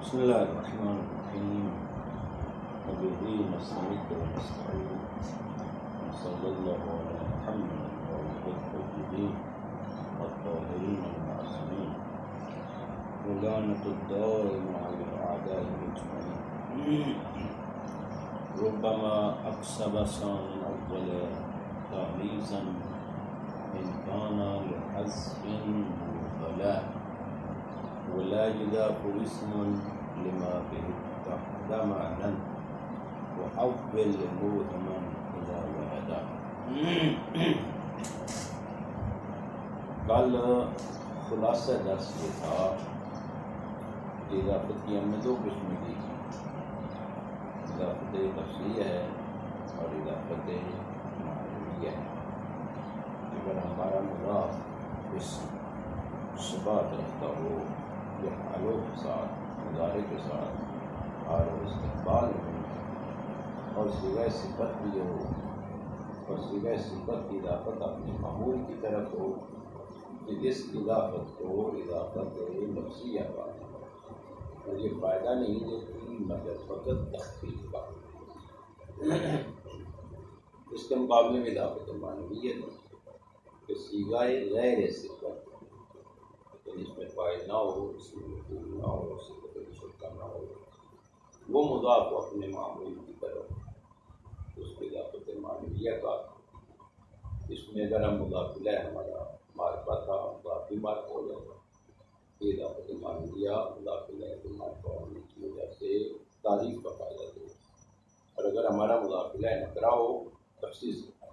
بسم الله الرحمن الرحيم وبه نستعين ونستعين وصلى الله على محمد وعلى الطيبين الطاهرين المعصومين ولعنة الدائم على الأعداء أجمعين ربما أكسب ثاني الأول تمييزا إن كان لحذف مبتلى ولا يضاف اسم لما به اتحد معنى وأول مبهما إذا ورد. کل خلاصہ درس یہ تھا کہ اضافت کی ہم نے دو قسمیں دی تھی، اضافت لفظیہ ہے اور اضافت معنویہ ہے. اگر ہمارا مضاف اس صفات رکھتا ہو یا حالوں کے ساتھ مضارع کے ساتھ اور استقبال میں اور صیغہ صفت بھی ہو اور صیغہ صفت کی اضافت اپنے معمول کی طرف ہو کہ جس اضافت کو اضافت لفظیہ کا مجھے فائدہ نہیں دیتی مگر فقط تخفیف کا. اس کے مقابلے میں اضافت معنویہ کہ صیغہ غیر صفت جس میں فائل نہ ہو، اس میں مفعول نہ ہو، اس میں کوئی شرکا نہ ہو، وہ مضاف اپنے معمول کی طرف اس کی اضافت معنویہ کا. اس میں اگر ہم مضاف الیہ ہمارا معرفہ تھا مضاف بھی معرفہ ہو جائے گا. یہ اضافت معنویہ مضاف الیہ کے معرفہ ہونے کی وجہ سے تعریف کا فائدہ دے. اور اگر ہمارا مضاف الیہ نکرہ ہو تخصیص کا.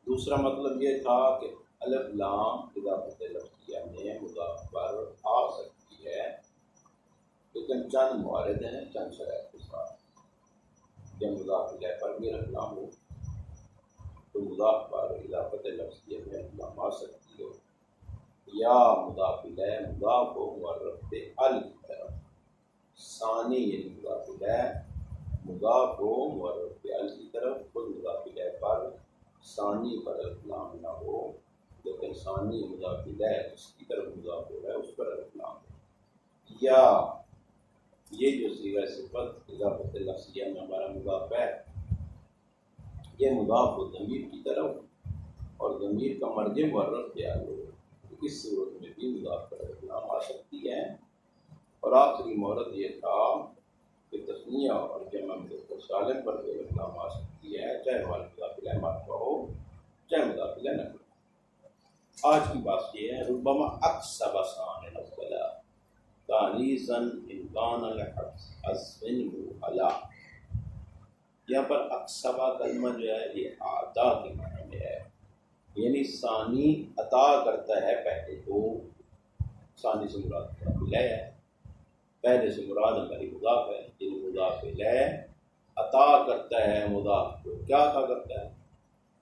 دوسرا مطلب یہ تھا کہ الف لام اضافت لفظیہ میں مضاف پر آ سکتی ہے لیکن چند موارد ہیں، چند شرائط کے ساتھ. جب مضاف الیہ پر بھی الف لام ہو تو مضاف پر اضافت لفظیہ میں الف لام آ سکتی ہو، یا مضاف الیہ مضاف ہو معرف پہ ال کی طرف. ثانی یعنی مضاف الیہ مضاف ہو معرف پہ ال کی طرف. خود مضاف الیہ پر ثانی پر الف لام نہ ہو لیکن ثانی مضاف الیہ اس کی طرف مضاف ہو رہا ہے اس پر الف لام. یا یہ جو صیغہ صفت اضافت لفظیہ میں ہمارا مضاف ہے یہ مضاف ہو ضمیر کی طرف اور ضمیر کا مرجع معرف کیا ہو، اس صورت میں بھی مضاف پر الف لام آ سکتی ہے. اور آخری مورد یہ تھا کہ تثنیہ اور جمع مذکر سالم پر بھی الف لام آ سکتی ہے، چاہے ہمارا مضاف الیہ معرفہ ہو چاہے مضاف الیہ نہ ہو. آج کی بات یہ ہے ربما اکسب ثانی الاول تانیثا ان کان لحذف مبتلى. یہاں پر اکسبہ کلمہ جو ہے یہ عطا کے معنی میں ہے، یعنی ثانی عطا کرتا ہے پہلے کو. ثانی سے مراد الیہ ہے، پہلے سے مراد ہماری مضاف ہے، یعنی مضاف الیہ عطا کرتا ہے مضاف کو. کیا عطا کرتا ہے؟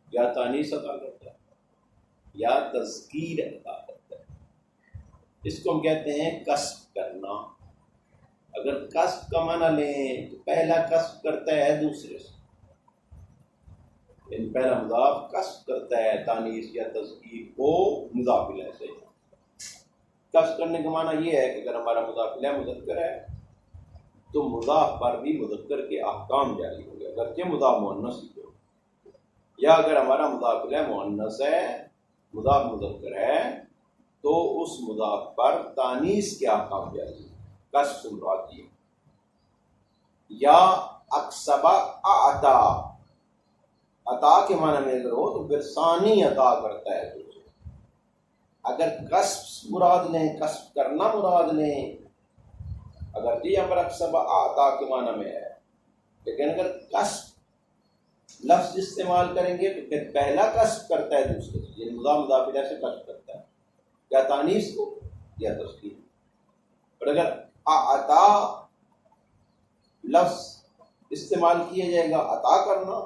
یا تانیث عطا کرتا ہے یا تذکیر عطا کرتا ہے. اس کو ہم کہتے ہیں کسب کرنا. اگر کسب کا معنی لیں تو پہلا کسب کرتا ہے دوسرے سے، یعنی پہلا مضاف کسب کرتا ہے تانیث یا تذکیر کو مضاف الیہ سے. کسب کرنے کا معنی یہ ہے کہ اگر ہمارا مضاف الیہ مذکر ہے تو مضاف پر بھی مذکر کے احکام جاری ہوں گے اگرچہ مضاف مؤنث ہی ہو. یا اگر ہمارا مضاف الیہ مؤنث ہے مضاف مذکر ہے تو اس مضاف پر تانیث کے احکام جاری ہیں. کسب سے مراد یہ. یا اکسب اعطا، عطا کے معنی میں اگر ہو تو پھر ثانی عطا کرتا ہے دوسرے. اگر کسب مراد لیں، کسب کرنا مراد لیں، اگر یہاں پر اکسب اعطا کے معنی میں ہے لیکن اگر کسب لفظ استعمال کریں گے تو پھر پہلا کسب کرتا ہے دوسرے سے، یعنی مضاف الیہ سے کسب کرتا ہے یا تانیث کو یا تذکیر. اور اگر اعطا لفظ استعمال کیا جائے گا عطا کرنا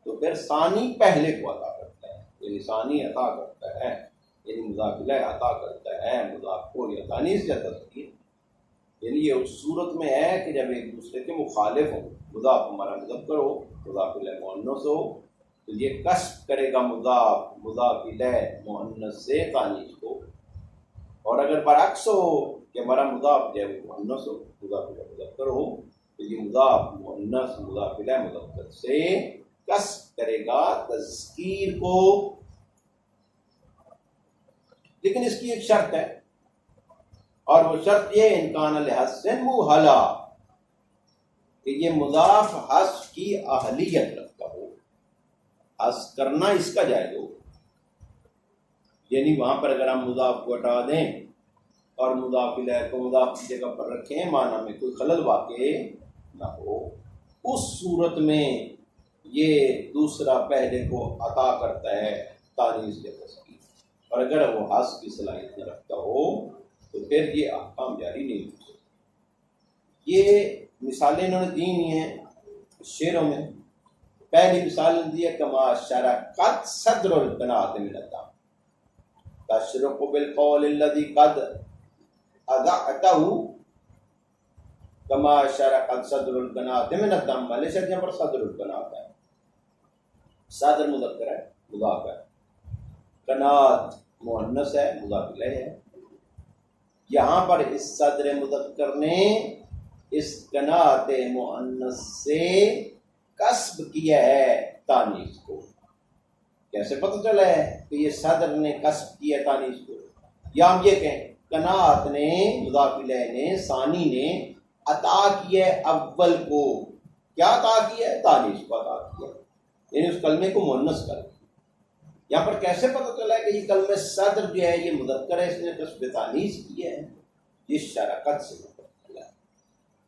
تو پھر ثانی پہلے کو عطا کرتا ہے، یعنی ثانی عطا کرتا ہے، یعنی مضاف الیہ عطا کرتا ہے مضاف کو یا تانیث یا تذکیر. یعنی یہ اس صورت میں ہے کہ جب ایک دوسرے کے مخالف ہوں، مضاف ہمارا مذکر ہو مضاف الیہ مؤنث ہو تو یہ کسب کرے گا مضاف الیہ مؤنث سے تانیث کو. اور اگر برعکس ہو کہ ہمارا مضاف جو ہے وہ مؤنث ہو، مضاف الیہ مذکر ہو، تو یہ مضاف مؤنث مضاف الیہ مذکر سے کسب کرے گا تذکیر کو، لیکن اس کی ایک شرط ہے، اور وہ شرط یہ امکان الحسن مہلا، کہ یہ مضاف حذف کی اہلیت رکھتا ہو، حذف کرنا اس کا جائز ہو، یعنی وہاں پر اگر ہم مضاف کو ہٹا دیں اور مضاف الیہ کو مضاف کی جگہ پر رکھیں، معنی میں کوئی خلل واقع نہ ہو، اس صورت میں یہ دوسرا پہلے کو عطا کرتا ہے تانیث کے تذکیر، اور اگر وہ حذف کی صلاحیت نہ رکھتا ہو تو پھر یہ احکام جاری نہیں ہو سکتے۔ یہ مثالیں انہوں نے دی ہوئی ہیں شعروں میں۔ پہلی مثال دی ہے کما شرکت صدر القناۃ من الدم، تشرق بالقول الذي قد اضعته کما شرکت صدر القناۃ من الدم، والے سے جہاں پر صدر القناۃ ہے، صدر مذکر ہے مضاف ہے، قناۃ مؤنث ہے مضاف الیہ ہے، یہاں پر اس صدر مذکر نے اس قناۃ مؤنث سے کسب کیا ہے تانیث کو۔ کیسے پتہ چلا ہے کہ یہ صدر نے کسب کیا تانیث کو؟ یا ہم یہ کہیں قناۃ نے مضاف الیہ نے ثانی نے عطا کیا ہے اول کو، کیا عطا کیا ہے؟ تانیث کو عطا کیا، یعنی اس کلمے کو مؤنث کر دیا۔ یہاں پر کیسے پتہ چلا ہے کہ یہ کلمہ صدر جو ہے یہ مذکر ہے، اس نے کسب تانیث کیا ہے؟ یہ شرکت سے پتہ چلا ہے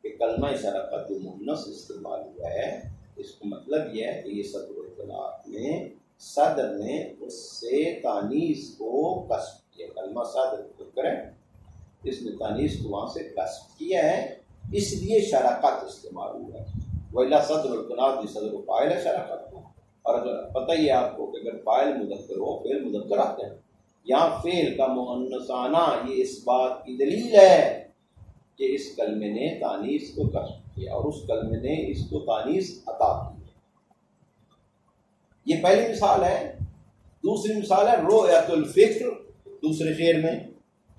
کہ کلمہ شرکت جو مؤنث استعمال ہوا ہے، اس کا مطلب یہ ہے کہ یہ صدر القناۃ میں صدر نے اس سے تانیث کو کسب کیا، کلمہ صدر مذکر ہے، اس نے تانیث کو وہاں سے کسب کیا ہے، اس لیے شرکت استعمال ہوا ہے۔ وَإِلَّا صدر القناۃ بھی صدر و فاعل ہے شرکت کو، اور اگر پتہ ہی ہے آپ کو کہ اگر فاعل مذکر ہو فعل مذکر آتے ہیں، یہاں فعل کا مؤنث آنا یہ اس بات کی دلیل ہے کہ اس کلمے نے تانیث کو کسب کیا اور اس کلمے نے اس کو تانیث عطا کی۔ یہ پہلی مثال ہے۔ دوسری مثال ہے رؤیت الفکر، دوسرے شعر میں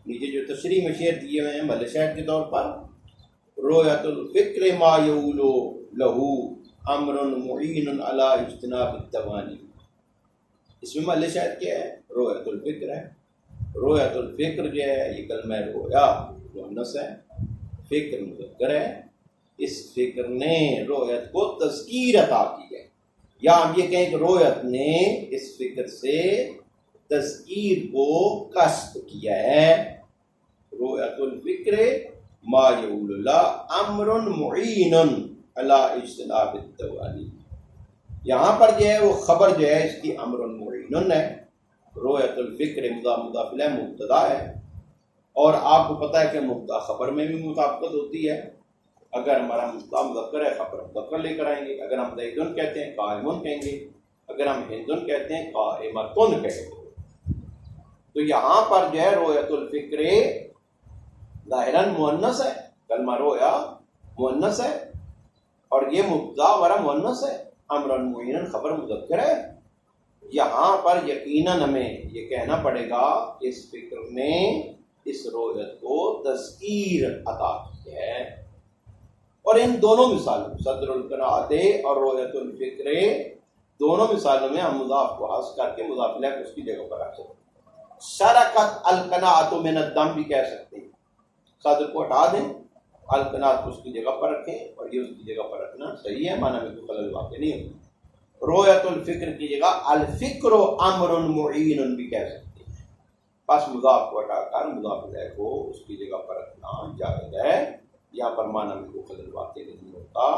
نیچے جو تشریح میں شعر دیے ہوئے ہیں محل شاہد کے طور پر، رؤیت الفکر ما یولو لہو امر معین علی اجتناب التوانی، اس میں محل شاہد کیا ہے؟ رؤیت الفکر ہے۔ رؤیت الفکر جو ہے یہ کلمہ رؤیا مؤنث ہے، فکر مذکر ہے، اس فکر نے رؤیت کو تذکیر عطا کی ہے، یا ہم یہ کہیں کہ رؤیت نے اس فکر سے تذکیر کو کسب کیا ہے۔ رؤیت الفکر ما یول اللہ امر معین علی اجتناب التوانی، یہاں پر جو ہے وہ خبر جو ہے اس کی امر معین ہے۔ رؤیت الفکر مضاف الیہ مبتدا ہے، اور آپ کو پتہ ہے کہ مبتدا خبر میں بھی مطابقت ہوتی ہے، اگر ہمارا مبتدا مذکر ہے خبر مذکر لے کر آئیں گے، اگر ہم زیدن کہتے ہیں قائمن کہیں گے، اگر ہم ہندن کہتے ہیں قائمتن کہیں گے۔ تو یہاں پر جو ہے رؤیت الفکر ظاہراً مؤنث ہے، کلمہ رؤیا مؤنث ہے، اور یہ مبتدا ہمارا مؤنث ہے، امر معین خبر مذکر ہے۔ یہاں پر یقیناً ہمیں یہ کہنا پڑے گا کہ اس فکر نے اس رؤیت کو تذکیر عطا کی ہے، اور ان دونوں مثالوں صدر القناۃ اور رؤیت الفکر دونوں مثالوں میں ہم مضاف کو حذف کر کے مضاف الیہ کو اس کی جگہ پر رکھ سکتے ہیں۔ شرکت القناۃ من الدم بھی کہہ سکتے ہیں، صدر کو ہٹا دیں، القناۃ کو اس کی جگہ پر رکھیں، اور یہ اس کی جگہ پر رکھنا صحیح ہے، معنی میں کوئی خلل واقع نہیں ہوگا۔ رؤیت الفکر کی جگہ الفکر امر معین بھی کہہ سکتے ہیں، بس مضاف کو ہٹا کر مضاف الیہ کو اس کی جگہ پر رکھنا جائز ہے، یہاں پر معنی میں کوئی خلل واقع نہیں ہوتا۔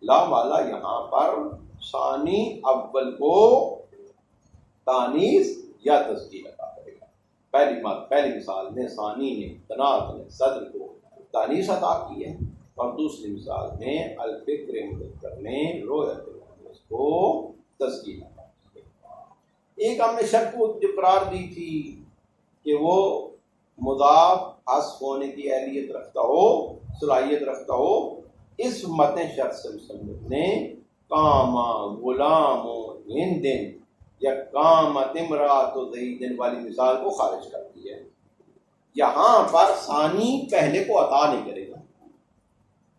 لا والا یہاں پر ثانی اول کو تانیث یا تذکیر عطا کرے گا۔ پہلی مثال میں ثانی نے قناۃ نے صدر کو تانیث عطا کی ہے، اور دوسری مثال میں الفکر مذکر نے رؤیت المؤنث کو تذکیر عطا کی ہے۔ ایک ہم نے شرط جو قرار دی تھی کہ وہ مضاف حذف ہونے کی اہلیت رکھتا ہو، صلاحیت رکھتا ہو، اس متن شرط سے مصنف نے کاما غلام ہندن یا قامت امرأۃ زید والی مثال کو خارج کر دی ہے۔ یہاں پر ثانی پہلے کو عطا نہیں کرے گا.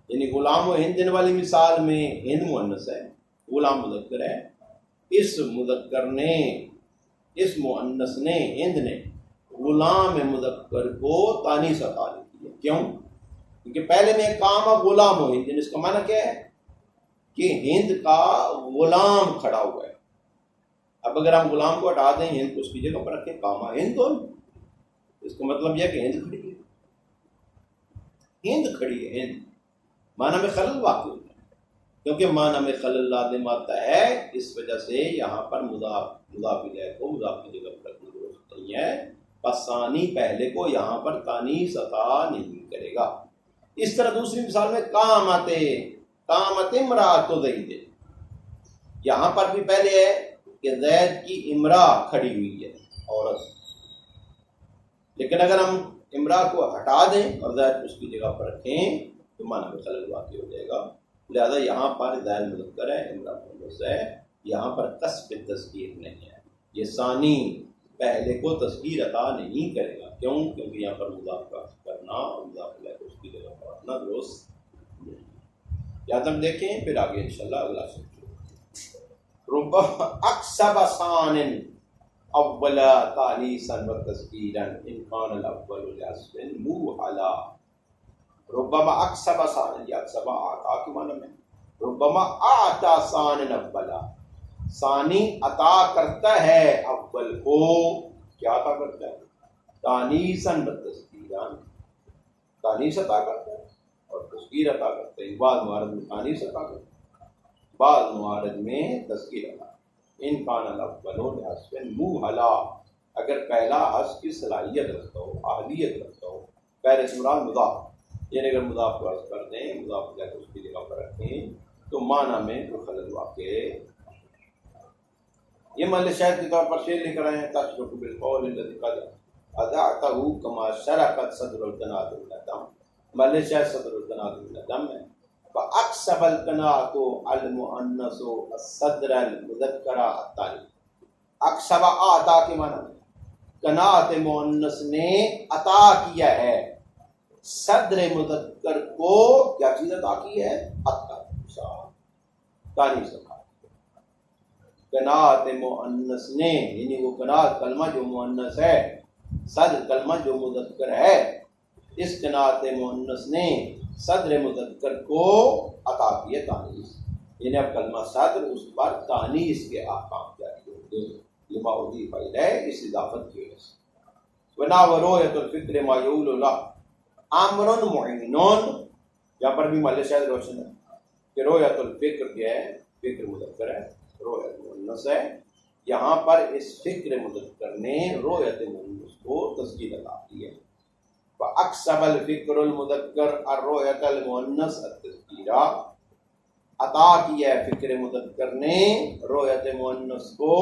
یعنی غلام و ہند والی مثال میں ہند مؤنث ہے، غلام مذکر ہے. اس مذکر نے، اس مؤنث نے، ہند نے غلام مذکر کو تانیث عطا نہیں کی. کیوں؟ کیونکہ پہلے میں کام غلام و ہند، اس کا معنی کیا ہے کہ ہند کا غلام کھڑا ہوا ہے. اب اگر ہم غلام کو ہٹا دیں، ہند کو اس کی جگہ پر رکھیں، کام ہند تو اس کا مطلب یہ ہے کہ ہند کھڑی ہے، ہند کھڑی ہے. ہند معنی میں خلل واقع ہوتا ہے، کیونکہ معنی میں خلل لازم آتا ہے. اس وجہ سے یہاں پر مضاف الیہ کو مضاف کی جگہ پر رکھنا درست نہیں ہے. پس ثانی پہلے کو یہاں پر تانیث عطا نہیں کرے گا. اس طرح دوسری مثال میں قامت امرأۃ زید، یہاں پر بھی پہلے ہے کہ زید کی امرأہ کھڑی ہوئی ہے، عورت. لیکن اگر ہم امرأہ کو ہٹا دیں اور زید کو اس کی جگہ پر رکھیں تو معنی میں خلل واقع ہو جائے گا. لہذا یہاں پر زید مذکر ہے، امرأہ مؤنث ہے، یہاں پر قصب تذکیر نہیں ہے. یہ ثانی پہلے کو تذکیر عطا نہیں کرے گا. کیوں؟ کیونکہ یہاں پر مضاف کا کرنا اور مضاف الیہ کو اس کی جگہ پر رکھنا درست نہیں. یا تم دیکھیں پھر آگے انشاءاللہ اگلا سوچو. ربما اکسب ثان اول تانیثا و تذکیرا ان کان الاول لحسب موحلا. ربما اکسب ثان، یا اکسب آتا کی معنی میں ربما آتا ثان اولا، ثانی عطا کرتا ہے اول کو. کیا عطا کرتا ہے؟ تانیثا و تذکیرا، تانیث عطا کرتا ہے اور تذکیر عطا کرتا ہے. بعض موارد میں تانیث عطا کرتا ہے، بعض موارد میں تذکیر عطا. ان کان الاول لحسب موحلا، اگر پہلا حذف کی صلاحیت رکھتا ہو، اہلیت رکھتا ہو. پہلے سے مراد مضاف، یعنی اگر مضاف کو حذف کر دیں، مضاف جا کے اس کی جگہ پر رکھیں تو معنی میں کوئی خلل واقع. یہ محل شاہد کے طور پر شعر لے کر آئے ہیں. تشرک بالقول الذی قد اذعتہ کما شرکت صدر القناۃ بالندم. محل شاہد صدر القناۃ بالندم ہے. فاکسب القناۃ المؤنث الصدر المذکر الثانی. اکسب آتا کے معنی میں قناۃ مؤنث نے عطا کیا ہے صدر مذکر کو. کیا چیز عطا کی ہے؟ تانیث. قناۃ مؤنث نے، یعنی وہ قناۃ کلمہ جو مؤنث ہے، صدر کلمہ جو مذکر ہے، اس قناۃ مؤنث نے صدر مذکر کو عطا کیا تانیث. یعنی اب کلمہ صدر اس پر تانیث کے احکام جاری ہوں گے. لما اضیف الیہ، اس اضافت کی وجہ سے. ونحو رؤیۃ الفکر ما یؤول له امر معین، یہاں پر بھی محل شاہد روشن ہے کہ رؤیۃ الفکر کیا ہے؟ فکر مذکر ہے، رؤیت مؤنث ہے. یہاں پر اس فکر مذکر نے رؤیت مؤنث کو تذکیر عطا کی ہے. فاکسب الفکر المذکر الرؤیت المؤنث التذکیرہ، عطا کیا ہے فکر مذکر نے رؤیت مؤنث کو،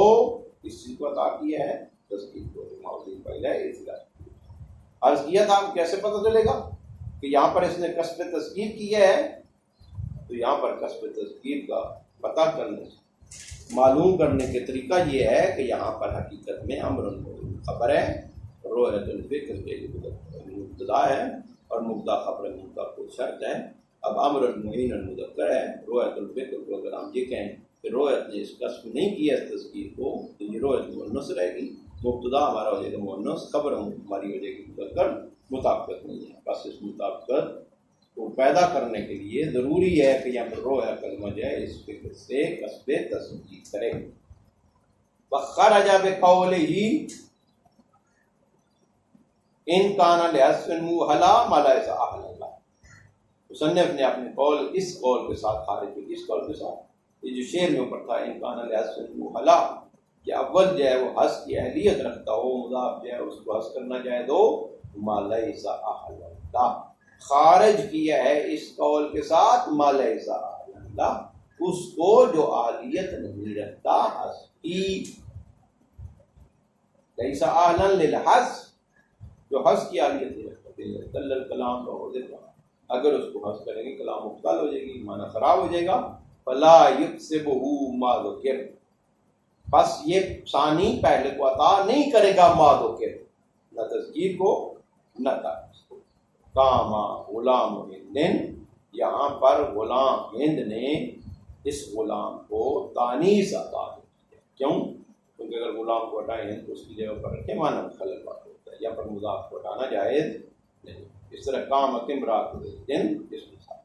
اس چیز کو عطا کیا ہے؟ تذکیر کو. موضوع پہلا ہے اس کا عرض کیا تھا. کیسے پتہ چلے گا کہ یہاں پر اس نے کسب تذکیر کیا ہے؟ تو یہاں پر کسب تذکیر کا پتہ کرنے، معلوم کرنے کے طریقہ یہ ہے کہ یہاں پر حقیقت میں امر خبر ہے، رؤیت الفکر کے مبتدا ہے اور مبتدا خبر مبتدا کو شرط ہے. اب امر المعین المذکر ہے. رؤیت الفکر کو اگر ہم یہ کہیں کہ رؤیت نے اس کسب نہیں کیا اس تذکیر کو تو یہ رؤیت مؤنث رہے گی. مبتدا ہمارا ہو جائے گا مؤنث، خبر ہماری ہو جائے گی مذکر. مطابقت نہیں ہے. بس اس مطابقت کو پیدا کرنے کے لیے ضروری ہے کہ یہاں پر رویا کلمہ جو ہے اس فکر سے کسب تذکیر کرے. فخرج بقولہ ان کان لحسب موحلا ما ليس احلا. مصنف نے اپنے قول اس قول کے ساتھ خارج کی. اس قول کے ساتھ یہ جو شعر میں اوپر تھا ان کان لحسب موحلا، کہ اول جو ہے وہ حذف کی اہلیت رکھتا ہو، مضاف جو ہے اس کو حذف کرنا جائز ہو، ما ليس احلا، خارج کیا ہے اس قول کے ساتھ ما ليس احلا، اس کو جو اہلیت نہیں رکھتا حذف کی. ليس احلا للحذف، جو حذف کی اہلیت نہیں رکھتا. تل الکلام کا ہو دیتا، اگر اس کو حذف کریں گے کلام مبطل ہو جائے گی، معنی خراب ہو جائے گا. فلا یکسبہ ما ذکر، بس یہ ثانی پہلے کو عطا نہیں کرے گا ما ذکر، نہ تذکیر کو نہ تانیث کو. کاما غلام ہندن، یہاں پر غلام ہند نے اس غلام کو تانیث عطا کی. کیوں؟ کیونکہ اگر غلام کو ہٹائیں ہند تو اس کی جگہ پر رکھے معنی مخلل بات ہوتا ہے. یہاں پر مضاف کو ہٹانا جائز نہیں. اس طرح قامت امرأۃ زید اس کے ساتھ.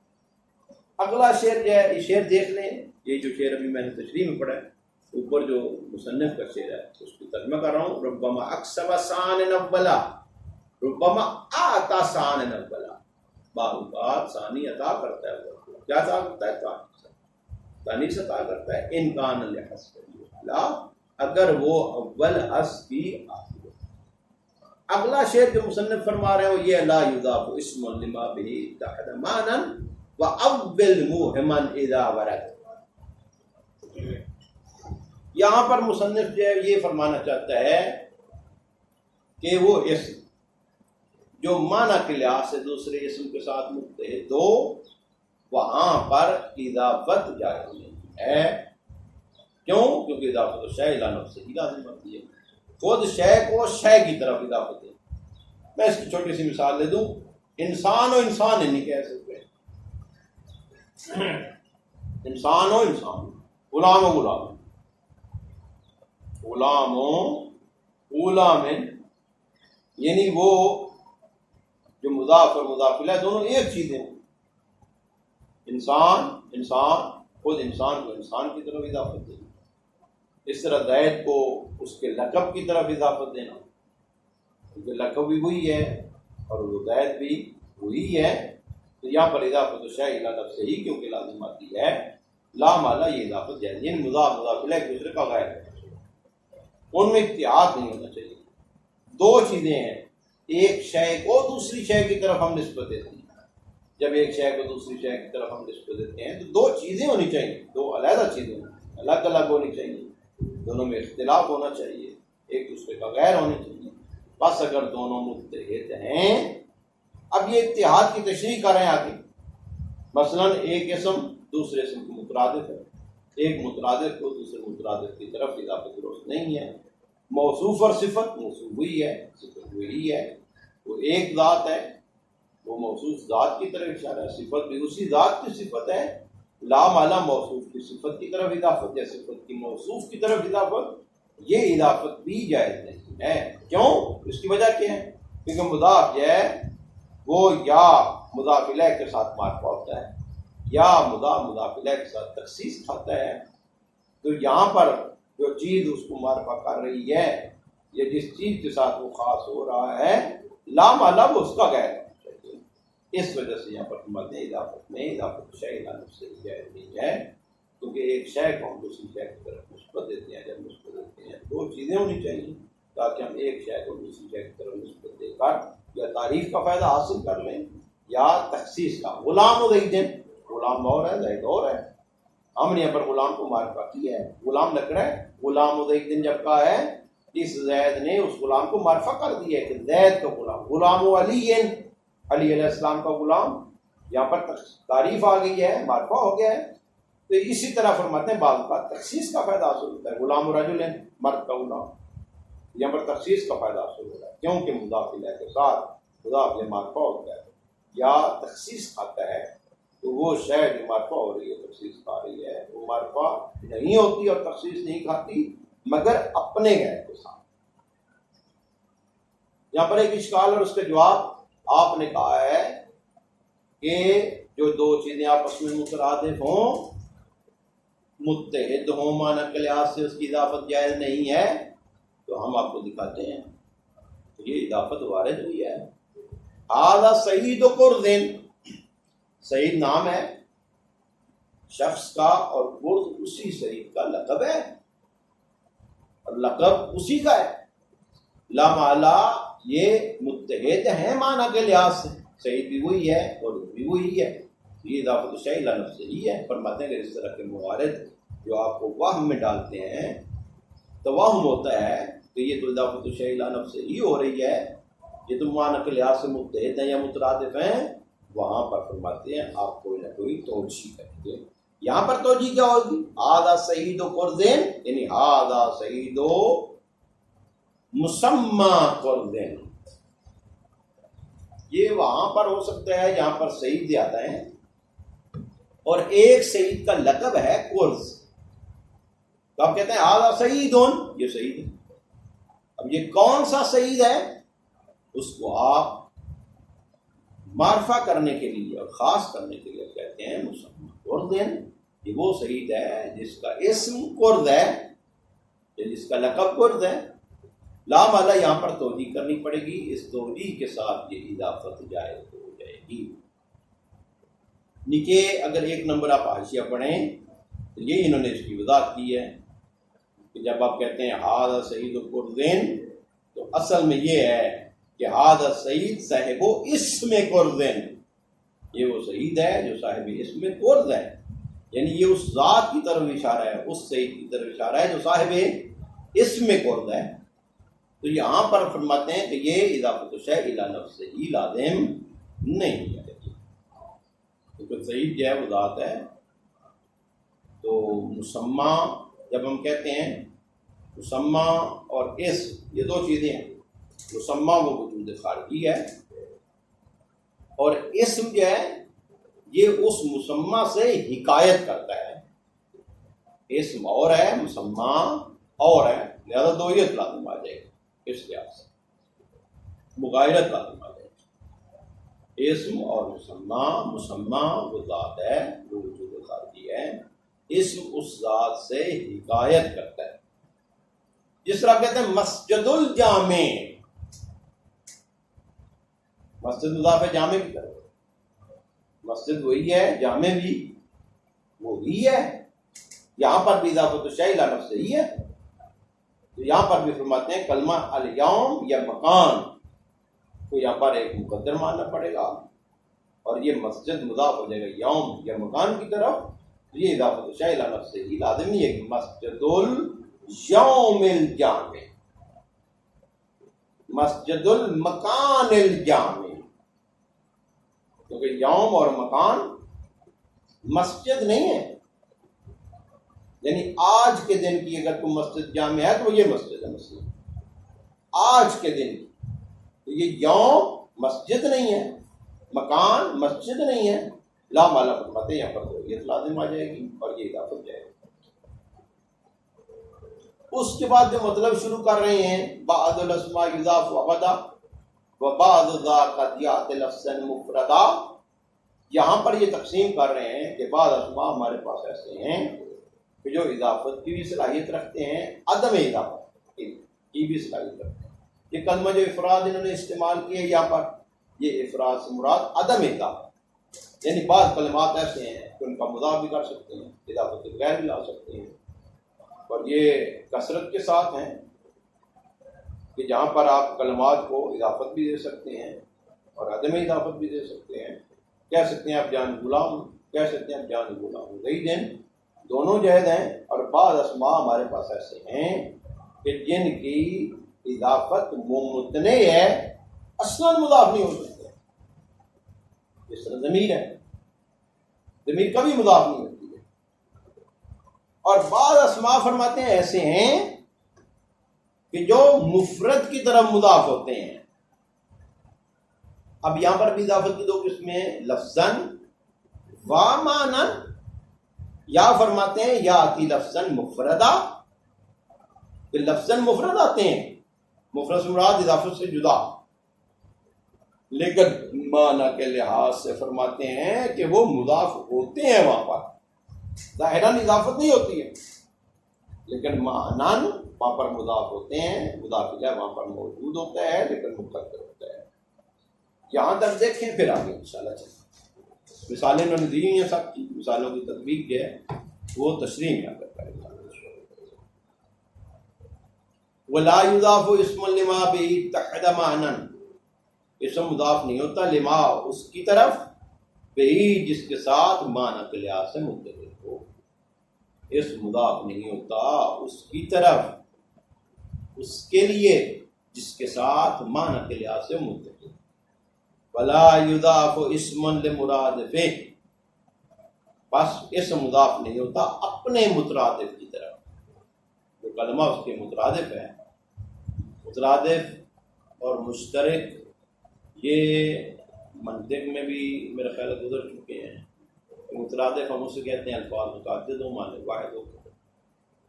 اگلا شعر جو ہے، یہ شعر دیکھ لیں، یہ جو شعر ابھی میں نے تشریح میں پڑھا ہے، اوپر جو مصنف کا شعر ہے اس کو ترجمہ کر رہا ہوں. ربما اکسب سان نولا، ربما آتا سان نولا، بعض اوقات ثانی عطا کرتا ہے. وہ کیا عطا کرتا ہے؟ تانیث عطا کرتا ہے. انکان لحسب الاولا، اگر وہ اول حسب کی آخر. اگلا شعر جو مصنف فرما رہے ہو یہ لا یضاف اسم لما به اتحد مانا واول موہما اذا ورد. یہاں پر مصنف جو ہے یہ فرمانا چاہتا ہے کہ وہ اسم جو معنی کے لحاظ سے دوسرے اسم کے ساتھ متحد ہو، وہاں پر اضافت جائز نہیں ہے. کیوں؟ کیونکہ اضافت شے الی نفسہ ہی لازم ہوتی ہے. خود شے کو شے کی طرف اضافت ہے. میں اس کی چھوٹی سی مثال دے دوں. انسان و انسان نہیں کہہ سکتے، انسان و انسان، غلام و غلام، غلام و غلام، یعنی وہ جو مضاف اور مضاف الیہ دونوں ایک چیزیں ہیں. انسان انسان، خود انسان کو انسان کی طرف اضافت دینا. اس طرح زید کو اس کے لقب کی طرف اضافت دینا، کیونکہ لقب بھی وہی ہے اور وہ زید بھی وہی ہے. تو یہاں پر اضافت شیء الی نفسہ ہی کیونکہ لازم آتی ہے، لا مالا یہ اضافت جائز. یعنی مضاف مضاف الیہ ایک دوسرے کا غیر ہے، ان میں اتحاد نہیں ہونا چاہیے. دو چیزیں ہیں، ایک شے کو دوسری شے کی طرف ہم نسبت دیتے ہیں. جب ایک شے کو دوسری شے کی طرف ہم نسبت دیتے ہیں تو دو چیزیں ہونی چاہیے، دو علیحدہ چیزیں الگ الگ ہونی چاہیے، دونوں میں اختلاف ہونا چاہیے، ایک دوسرے کا غیر ہونا چاہیے. بس اگر دونوں متحد ہیں، اب یہ اتحاد کی تشریح کر رہے ہیں آگے. مثلا ایک اسم دوسرے اسم کو مترادف ہے، ایک مترادف کو دوسرے مترادف کی طرف اضافت درست نہیں ہے. موصوف اور صفت، موصوف وہی ہے، صفت وہی ہے. وہ ایک ذات ہے، وہ موصوف ذات کی طرف اشارہ ہے، صفت بھی اسی ذات کی صفت ہے. لا مالا موصوف کی صفت کی طرف اضافت یا صفت کی موصوف کی طرف اضافت، یہ اضافت بھی جائز نہیں ہے. کیوں؟ اس کی وجہ کیا ہے؟ کیونکہ مضاف جو ہے وہ یا مضاف الیہ کے ساتھ معرفہ ہوتا ہے یا مضاف الیہ کے ساتھ تخصیص کھاتا ہے. تو یہاں پر جو چیز اس کو معرفہ کر رہی ہے یا جس چیز کے ساتھ وہ خاص ہو رہا ہے، لا مالا وہ اس کا غیر ہے. اس وجہ سے یہاں پر فرماتے ہیں اضافت میں اضافت شیء الی نفسہ جائز نہیں ہے، کیونکہ ایک شے کو ہم دوسری شے کی طرف نسبت دیتے ہیں. جب نسبت دیتے ہیں دو چیزیں ہونی چاہیے تاکہ ہم ایک شے کو دوسری شے کی طرف نسبت دے کر یا تعریف کا فائدہ حاصل کر لیں یا تخصیص کا. غلام و زید، غلام اور ہے زید اور ہے. ہم نے یہاں پر غلام کو معرفہ کیا ہے، غلام لگ رہا ہے. غلام و زید جب کہا ہے، اس زید نے اس غلام کو معرفہ کر دیا ہے کہ زید کا غلام. غلام و علی، علی علیہ السلام کا غلام، یہاں پر تعریف آ گئی ہے، معرفہ ہو گیا ہے. تو اسی طرح فرماتے ہیں بعض بات تخصیص کا فائدہ حاصل ہوتا ہے. غلام و رجل، مرد کا غلام، یہاں پر تخصیص کا فائدہ حاصل ہو رہا ہے کیونکہ مضاف الیہ کے ساتھ مضاف الیہ معرفہ ہوتا ہے یا تخصیص کھاتا ہے. تو وہ شے جو معرفہ ہو رہی ہے، تخصیص کھا رہی ہے، وہ معرفہ نہیں ہوتی اور تخصیص نہیں کھاتی مگر اپنے غیر کے ساتھ. یہاں پر ایک اشکال اور اس کا جواب آپ نے کہا ہے کہ جو دو چیزیں آپس میں مترادف ہوں، متحد ہوں معنی کے لحاظ سے اس کی اضافت جائز نہیں ہے. تو ہم آپ کو دکھاتے ہیں یہ اضافت وارد ہوئی ہے. ھذا سعید قرظ، سعید نام ہے شخص کا اور قرظ اسی سعید کا لقب ہے اور لقب اسی کا ہے. لا مالا یہ متحد ہیں معنی کے لحاظ سے، سعید بھی وہی ہے اور بھی وہی ہے. یہ اضافت شیء الی نفسہ ہی ہے. فرماتے ہیں کہ اس طرح کے موارد جو آپ کو وہم میں ڈالتے ہیں، تو وہم ہوتا ہے کہ یہ تو اضافت شیء الی نفسہ ہی ہو رہی ہے، یہ تو معنی کے لحاظ سے متحد ہیں یا مترادف ہیں. وہاں پر فرماتے ہیں آپ کوئی نہ کوئی توجیہ کریں گے. یہاں پر توجیہ کیا ہوگی؟ ھذا سعید قرظ، یعنی ھذا سعید مسمى قرظ، یہ وہاں پر ہو سکتا ہے جہاں پر سعید آتا ہے، اور ایک سعید کا لقب ہے قرض، تو آپ کہتے ہیں آدھا سعیدون، یہ سعید ہے۔ اب یہ کون سا سعید ہے، اس کو آپ معرفہ کرنے کے لیے اور خاص کرنے کے لیے کہتے ہیں مسمى قرض۔ یہ وہ سعید ہے جس کا اسم قرض ہے، جس کا لقب قرض ہے۔ لا مالا یہاں پر توجیہ کرنی پڑے گی، اس توجیہ کے ساتھ یہ اضافت جائز ہو جائے گی۔ نیچے اگر 1 نمبر آپ حاشیہ پڑھیں تو یہ انہوں نے اس کی وضاحت کی ہے کہ جب آپ کہتے ہیں ھذا سعید قرضین، تو اصل میں یہ ہے کہ ھذا سعید صاحب اسم قرضین، یہ وہ سعید ہے جو صاحب اسم قرض ہے، یعنی یہ اس ذات کی طرف اشارہ ہے، اس سعید کی طرف اشارہ ہے جو صاحب اسم قرض ہے۔ تو یہاں پر فرماتے ہیں کہ یہ اضافت الشیء الی نفسہ لازم نہیں ہے، کیونکہ سعید جو ہے وہ ذات ہے۔ تو مسمى جب ہم کہتے ہیں مسمى اور اسم، یہ 2 چیزیں ہیں۔ مسمى وہ وجود خارجی ہے، اور اسم جو ہے یہ اس مسمى سے حکایت کرتا ہے۔ اسم اور ہے، مسمى اور ہے، لہذا دوئیت لازم آ جائے گی، اس لحاظ سے مغایرت لازم آ جائے گی۔ اسم اور مسمى وہ ذات ہے، وہ وجود خارجی ہے، اسم اس ذات سے حکایت کرتا ہے۔ جس طرح کہتے ہیں مسجد الجامع، مسجد مضاف ہے جامع کی طرف، مسجد وہی ہے، جامع بھی وہی ہے، یہاں پر بھی اضافت الشیء الی نفسہ ہی ہے۔ تو یہاں پر بھی فرماتے ہیں کلمہ الیوم یا مکان کو یہاں پر ایک مقدر ماننا پڑے گا، اور یہ مسجد مضاف ہو جائے گا یوم یا مکان کی طرف، تو یہ اضافت الشیء الی نفسہ ہی لازمی ہے کہ مسجد الیوم الجامع، مسجد المکان الجامع، کیونکہ یوم اور مکان مسجد نہیں ہے، یعنی آج کے دن کی اگر کوئی مسجد جامع ہے تو وہ یہ مسجد ہے، مسجد آج کے دن کی، تو یہ یوم مسجد نہیں ہے، مکان مسجد نہیں ہے، لا مالا فرماتے یہاں پر توحید لازم آ جائے گی اور یہ اضافت جائے گی۔ اس کے بعد جو مطلب شروع کر رہے ہیں بعض الاسماء یضاف ابدا وبعض ذا قد یأتی لفظا مفردا، یہاں پر یہ تقسیم کر رہے ہیں کہ بعض اسماء ہمارے پاس ایسے ہیں کہ جو اضافت کی بھی صلاحیت رکھتے ہیں، عدم اضافت کی بھی صلاحیت رکھتے ہیں۔ یہ کلمہ جو افراد انہوں نے استعمال کیے یہاں پر، یہ افراد سے مراد عدم اضافت، یعنی بعض کلمات ایسے ہیں کہ ان کا مضاف بھی کر سکتے ہیں، اضافت کے بغیر بھی لا سکتے ہیں، اور یہ کثرت کے ساتھ ہیں کہ جہاں پر آپ کلمات کو اضافت بھی دے سکتے ہیں اور عدم اضافت بھی دے سکتے ہیں۔ کہہ سکتے ہیں آپ جان غلام، کہہ سکتے ہیں آپ جان غلام زیدن، دونوں جائز ہیں۔ اور بعض اسماء ہمارے پاس ایسے ہیں کہ جن کی اضافت ممتنع ہے، اصلاً مضاف نہیں ہو سکتے، جس طرح ضمیر ہے، ضمیر کبھی مضاف نہیں ہوتی ہے۔ اور بعض اسماء فرماتے ہیں ایسے ہیں کہ جو مفرد کی طرف مضاف ہوتے ہیں۔ اب یہاں پر بھی اضافت کی 2 قسمیں ہیں، لفظاً و معنی، یا فرماتے ہیں یا آتی لفظاً مفردہ، کہ لفظاً مفرد آتے ہیں، مفرد سے مراد اضافت سے جدا، لیکن معنی کے لحاظ سے فرماتے ہیں کہ وہ مضاف ہوتے ہیں، وہاں پر ظاہراً اضافت نہیں ہوتی ہے لیکن معناً وہاں پر مضاف ہوتے ہیں، مضاف الیہ وہاں پر موجود ہوتا ہے لیکن مقدر ہوتا ہے۔ یہاں تک دیکھیں، پھر آگے انشاءاللہ چلیں۔ مثالیں انہوں نے دی ہیں، سب کی مثالوں کی تطبیق جو ہے وہ تشریح میں آ کر کرے گا۔ وَلَا يُضَافُ اسْمٌ لِمَا بِهِ اتَّحَدَ مَعْنًا، اسم مضاف نہیں ہوتا لما اس کی طرف، بِهِ جس کے ساتھ معنی کے لحاظ سے متحد ہو، اسم مضاف نہیں ہوتا اس کی طرف، اس کے لیے جس کے ساتھ معنی کے لحاظ سے متحد۔ وَلَا يُضَافُ اسْمٌ لِمُرَادِفِهِ، بس اسم مضاف نہیں ہوتا اپنے مترادف کی طرف، جو کلمہ اس کے مترادف ہے۔ مترادف اور مشترک یہ منطق میں بھی میرا خیال گزر چکے ہیں، مترادف ہم اسے کہتے ہیں الفاظ متعدد ہو معنی واحد ہو،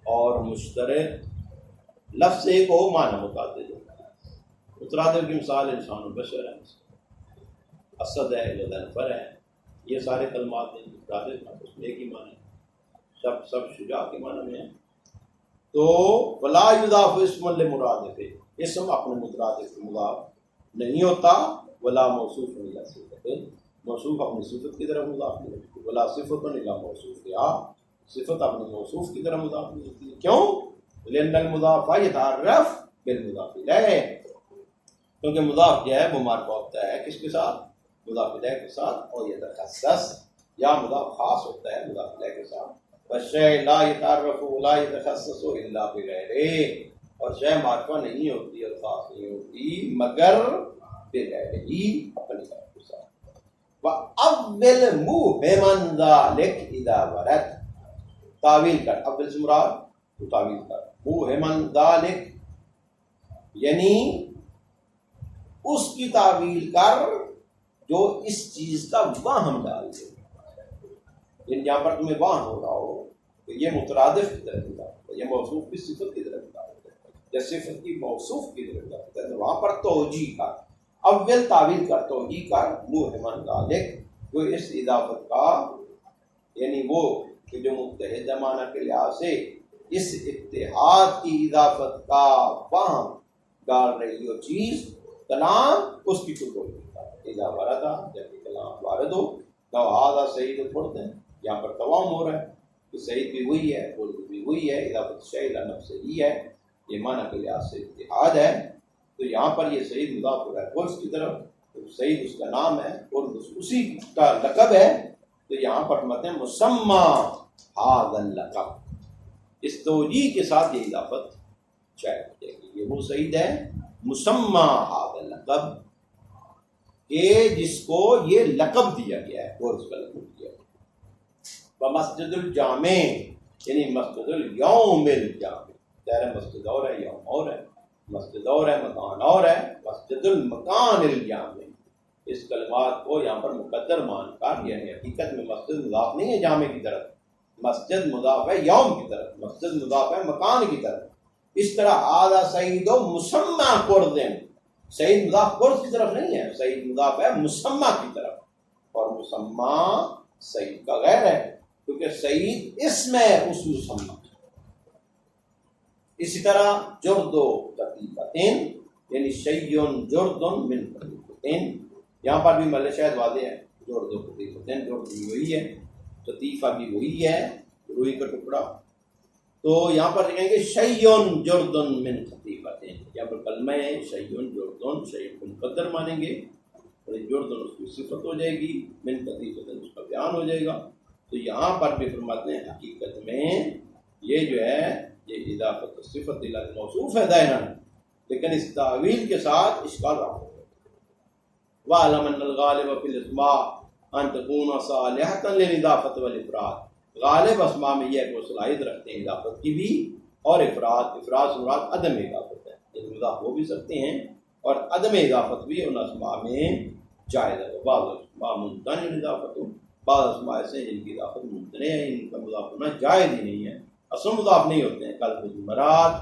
اور مشترک لفظ ایک ہو معنی متعدد ہو۔ مترادف کی مثال انسان و بشر ہے، اسد ہے، غضنفر ہے، یہ سارے کلمات ہیں مترادف ہیں، اس میں ایک ہی معنی ہے، سب شجاع کے معنی میں ہیں۔ تو ولا یضاف اسم لمرادف، اسم اپنے مترادف کے مضاف نہیں ہوتا، ولا موصوف الی صفت، موصوف اپنی صفت کی طرف مضاف نہیں ہوتی، ولا صفت الی موصوف، یا صفت اپنے موصوف کی طرف مضاف نہیں ہوتی۔ کیوں؟ لأن المضاف یتعرف بالمضاف الیہ، کیونکہ مضاف کیا ہے وہ معرفہ ہوتا ہے کس کے ساتھ؟ مضاف الیہ کے ساتھ، اور یتخصص یا مضاف خاص ہوتا ہے مضاف الیہ کے ساتھ۔ والشیء لا یتعرف ولا یتخصص الا بغیرہ، اور شے معرفہ نہیں ہوتی اور خاص نہیں ہوتی مگر بغیرہ، اپنے کے ساتھ۔ وَأَوِّلْ مُوهِمًا ذَلِكَ إِذَا وَرَدَ، تعویل کر، اول سے مراد تو تعویل کر، مُوهِمًا ذَلِكَ یعنی اس کی تعویل کر جو اس چیز کا واہم ڈال دے، یعنی جہاں پر تمہیں واہم ہو رہا ہو کہ یہ مترادف کی طرف مضاف ہے، یہ موصوف کی صفت کی طرف مضاف ہے، یا صفت کی موصوف کی طرف مضاف ہے، وہاں پر توجیہ کر، اول تعویل کر، توجیہ کر، موہمن ذالک، جو اس اضافت کا یعنی وہ کہ جو متحدہ معنی کے لحاظ سے اس اتحاد کی اضافت کا واہم ڈال رہی ہو چیز، کلام اس کی کل ہوگی اذا وردا، جب کلام وارد ہو، تو ہذا سعید پڑھتے ہیں، یہاں پر توام ہو رہا ہے کہ سعید بھی وہی ہے، بلد بھی وہی ہے، اضافت شیء الی نفسہ ہی ہے، یہ معنی کے لحاظ سے اتحاد ہے، تو یہاں پر یہ سعید مضاف ہو رہا ہے قرص کی طرف، تو سعید اس کا نام ہے اور اسی کا لقب ہے، تو یہاں پر مت ہے مسمى ھذا اللقب، اس توجیہ کے ساتھ یہ اضافت شائع ہو جائے گی، یہ وہ سعید ہے مسمى ھذا اللقب، کہ جس کو یہ لقب دیا گیا ہے، اور اس کا لقب دیا گیا ہے۔ ومسجد الجامع یعنی مسجد الیوم الجامع، ظاہر مسجد اور ہے، یوم اور ہے، مسجد اور ہے، مکان اور ہے، مسجد المکان الجامع، اس کلمات کو یہاں پر مقدر مان کر، یعنی حقیقت میں مسجد مضاف نہیں ہے جامع کی طرف، مسجد مضاف ہے یوم کی طرف، مسجد مضاف ہے مکان کی طرف، اس طرح ھذا سعید مسمى قرض، سعید مضاف قرض کی طرف نہیں ہے، سعید مضاف ہے مسمى کی طرف، اور مسمى سعید کا غیر ہے، کیونکہ سعید اسم ہے اس مسمى۔ اسی طرح جرد و قطیفتین یعنی شیء جرد من قطیفتین، یہاں پر بھی محل شاہد واضح ہے، جرد و قطیفتین، جرد بھی وہی ہے، قطیفہ بھی وہی ہے، روئی کا ٹکڑا، تو یہاں پر دیکھیں گے شیء جرد من قطیفتین، یہاں پر کلمہ ہے شیء جرد، شیء مقدر مانیں گے، اور جرد اس کی صفت ہو جائے گی، من قطیفتین اس کا بیان ہو جائے گا، تو یہاں پر بھی فرماتے ہیں حقیقت میں یہ جو ہے یہ اضافت صفت الی موصوف ہے ظاہراً، لیکن اس تعویل کے ساتھ اشکال رہا ہے۔ وَاعْلَمْ أَنَّ الْغَالِبَ فِي الْأَسْمَاءِ أَن تَكُونَ صَالِحَةً لِلْإِضَافَةِ وَالْإِفْرَادِ، غالب اسماء میں یہ ہے کہ وہ صلاحیت رکھتے ہیں اضافت کی بھی اور افراد سے مراد عدم اضافت ہے، یہ مضاف ہو بھی سکتے ہیں اور عدم اضافت بھی ان اسماء میں جائز ہے۔ بعض اسماء ممتنع اضافت ہو، بعض اسماء ایسے ہیں جن کی اضافت ممتنع ہے، ان کا مضاف ہونا جائز ہی نہیں ہے، اصل مضاف نہیں ہوتے ہیں، کل مراد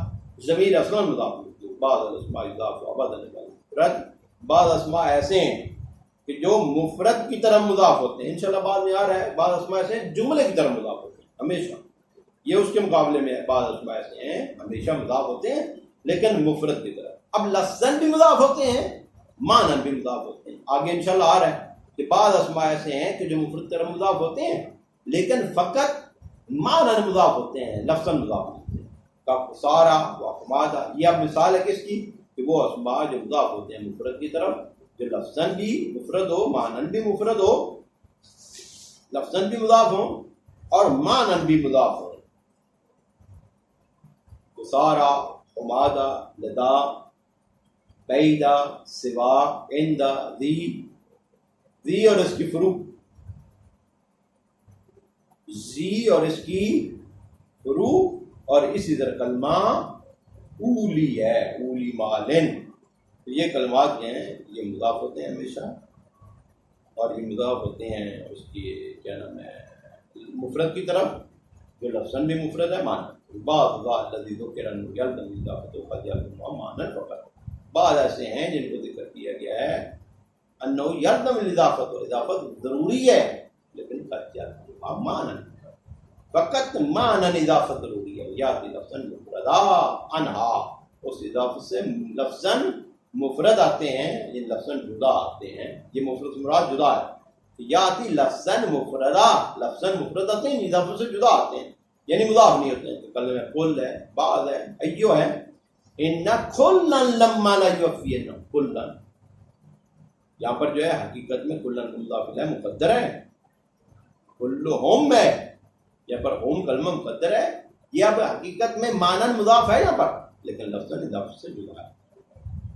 ضمیر اصلا مضاف ہوتی ہے، بعض الاسماء اضاف و ابدا مفرد، بعض اسماء ایسے ہیں کہ جو مفرد کی طرف مضاف ہوتے ہیں، انشاءاللہ بعد میں آ رہا ہے، بعض اسماء ایسے ہیں جملے کی طرف مضاف ہوتے ہیں ہمیشہ، یہ اس کے مقابلے میں ہے، بعض اسماء ایسے ہیں ہمیشہ مضاف ہوتے ہیں لیکن مفرد کی طرف، اب لفظاً بھی مضاف ہوتے ہیں، معنی بھی مضاف ہوتے ہیں، آگے انشاءاللہ آ رہا ہے کہ بعض اسماء ایسے ہیں کہ جو مفرد کی طرف مضاف ہوتے ہیں لیکن فقط معنی مضاف ہوتے ہیں، لفظاً مضاف ہوتے ہیں، کفارہ و حمادہ، یہ اب مثال ہے کس کی کہ وہ اسماء جو مضاف ہوتے ہیں مفرد کی طرف، جو لفظاً بھی مفرد ہو، معنی بھی مفرد ہو، لفظاً بھی مضاف ہو اور معنی بھی مضاف ہو، کفارہ، حمادہ، لدا، بعیدہ، سوا، عندہ، ذی اور اس کی فروع، زی اور اس کی فروع، اور اسی طرح کلمہ اولی ہے، اولی مالن، تو یہ کلمات جو ہیں یہ مضاف ہوتے ہیں ہمیشہ، اور یہ مضاف ہوتے ہیں اس کی کیا نام ہے مفرد کی طرف، جو لفظاً بھی مفرد ہے معنی بعض لذیذوں کے رنگ بعض ایسے ہیں جن کو ذکر کیا گیا ہے انہو یلزم الاضافت، اضافت ضروری ہے لیکن قد یلزم معنی فقط معنی اضافت ضروری ہے، یا لفظاً مفردا انہا اس اضافت سے لفظاً مفرد آتے ہیں، یہ لفظاً جدا آتے ہیں، یہ مفرد مراد جدا ہے، یاتی لفظاً مفردا لفظاً مفرد آتے ہیں اضافت سے جدا آتے ہیں، یعنی مضاف نہیں ہوتے ہیں، کل میں کل ہے بعض ہے ایو ہے ان کلن لما لا یوفین کلن، یہاں پر جو ہے حقیقت میں کلن مضاف الیہ مقدر ہے، کلہم ہے یہاں پر ہوم کلمہ مقدر ہے، یہ اب حقیقت میں معنی مضاف ہے یہاں پر لیکن لفظاً اضافت سے جدا ہے،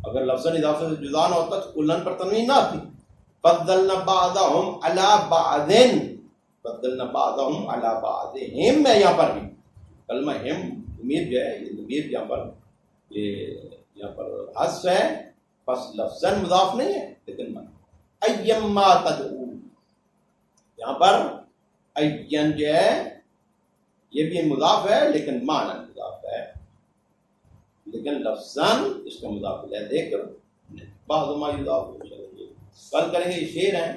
اگر لفظاً اضافت سے جدا نہ ہوتا تو کلن پر تنوین نہ آتی، فضلنا بعضهم علی بعض، فضلنا بعضهم علی بعضهم ہے یہاں پر بھی کلمہ ہم ضمیر جو ہے یہ ضمیر یہاں پر حذف ہے، بس لفظاً مضاف نہیں ہے لیکن معنی ایما تدعو، یہاں پر این جو ہے یہ بھی مضاف ہے لیکن معنی مضاف ہے، لیکن لفظاً اس کا مضاف الیہ دیکھ کر بعض ما یضاف چلیں، کل کریں گے یہ شعر ہیں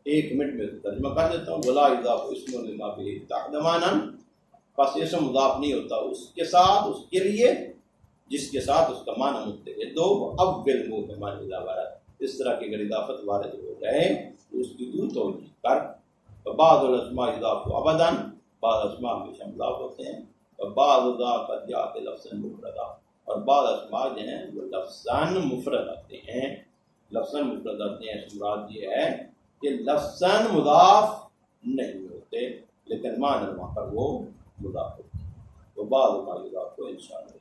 1 منٹ میں ترجمہ کر دیتا ہوں، ولا یضاف اسم لما به تعدمانا، پس اسم مضاف نہیں ہوتا اس کے ساتھ اس کے لیے جس کے ساتھ اس کا معنی متحد ہو، اول مبہمان اذا ورد، اس طرح کی اگر اضافت وارد ہو جائے تو اس کی دو توجیہ کر، بعض الاسماء یضاف ابدا، بعض اسماء ہمیشہ مضاف ہوتے ہیں، اور بعض قد جاءت لفظا مفردا، اور بعض اسماء جو ہیں وہ لفظاً مفرد آتے ہیں، لفظاً مفرد آتے ہیں، مراد یہ ہے کہ لفظاً مضاف نہیں ہوتے لیکن معنی وہاں پر وہ مضاف ہوتے ہیں، تو بعض ما یضاف کو انشاءاللہ